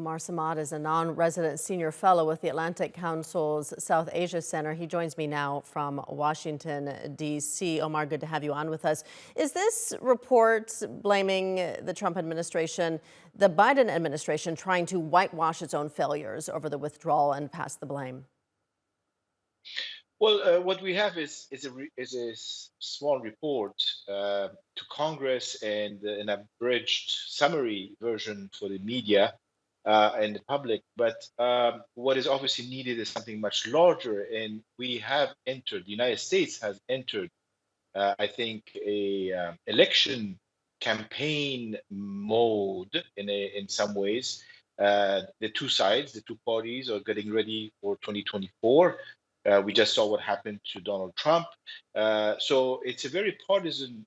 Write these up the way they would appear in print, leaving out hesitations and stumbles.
Omar Samad is a non-resident senior fellow with the Atlantic Council's South Asia Center. He joins me now from Washington, D.C. Omar, good to have you on with us. Is this report blaming the Trump administration, the Biden administration, trying to whitewash its own failures over the withdrawal and pass the blame? Well, what we have is a small report to Congress and an abridged summary version for the media and the public. But what is obviously needed is something much larger. And we have entered, the United States has entered, I think, a election campaign mode in some ways. The two sides, the two parties are getting ready for 2024. We just saw what happened to Donald Trump. So it's a very partisan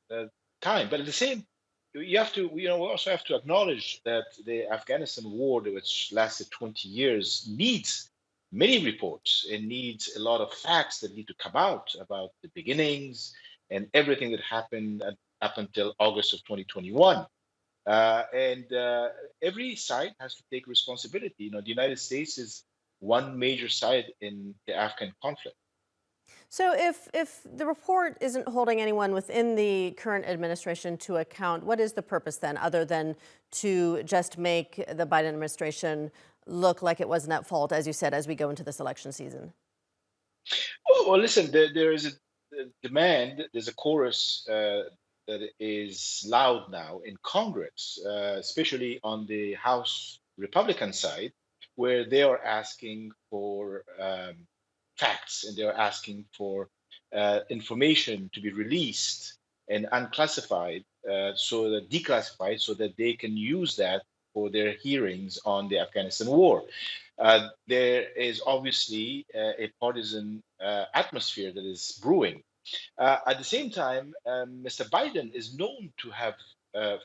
time. But at the same, you have to, we also have to acknowledge that the Afghanistan war, which lasted 20 years, needs many reports and needs a lot of facts that need to come out about the beginnings and everything that happened up until August of 2021. And every side has to take responsibility. The United States is one major side in the Afghan conflict. So if the report isn't holding anyone within the current administration to account, what is the purpose then, other than to just make the Biden administration look like it wasn't at fault, as you said, as we go into this election season? Well, listen, there is a demand, there's a chorus that is loud now in Congress, especially on the House Republican side, where they are asking for facts and they're asking for information to be released and unclassified, so that declassified, so that they can use that for their hearings on the Afghanistan war. There is obviously a partisan atmosphere that is brewing. At the same time, Mr. Biden is known to have,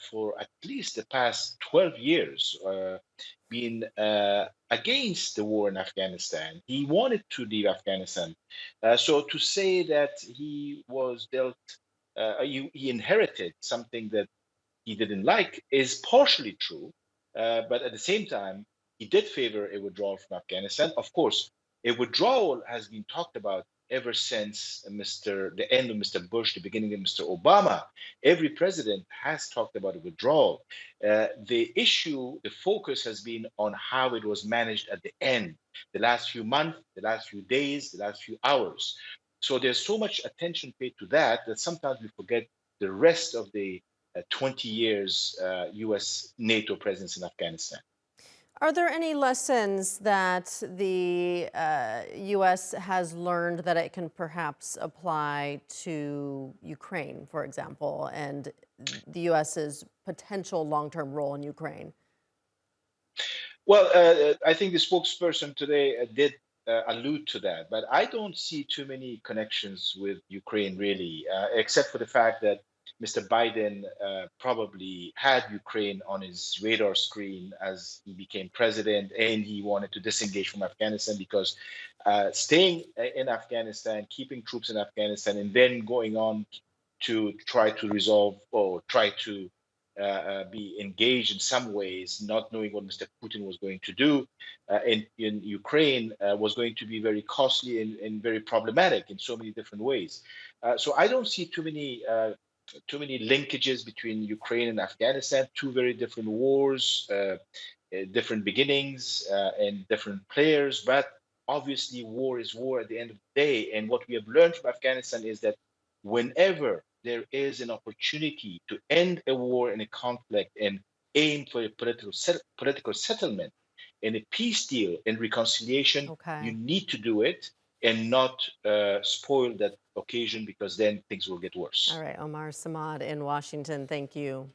for at least the past 12 years, been against the war in Afghanistan. He wanted to leave Afghanistan. So to say that he was dealt, he inherited something that he didn't like is partially true. But at the same time, he did favor a withdrawal from Afghanistan. Of course, a withdrawal has been talked about ever since the end of Mr. Bush, the beginning of Mr. Obama. Every president has talked about a withdrawal. The issue, the focus has been on how it was managed at the end, the last few months, the last few days, the last few hours. So there's so much attention paid to that that sometimes we forget the rest of the 20 years US NATO presence in Afghanistan. Are there any lessons that the U.S. has learned that it can perhaps apply to Ukraine, for example, and the U.S.'s potential long-term role in Ukraine? Well, I think the spokesperson today did allude to that, but I don't see too many connections with Ukraine really, except for the fact that Mr. Biden probably had Ukraine on his radar screen as he became president, and he wanted to disengage from Afghanistan because staying in Afghanistan, keeping troops in Afghanistan, and then going on to try to resolve or try to be engaged in some ways, not knowing what Mr. Putin was going to do in Ukraine was going to be very costly and very problematic in so many different ways. So I don't see too many linkages between Ukraine and Afghanistan. Two very different wars, different beginnings, and different players. But obviously, war is war at the end of the day. And what we have learned from Afghanistan is that whenever there is an opportunity to end a war and a conflict and aim for a political settlement and a peace deal and reconciliation, you Okay. need to do it and not spoil that occasion, because then things will get All worse. right, Omar Samad in Washington, thank you.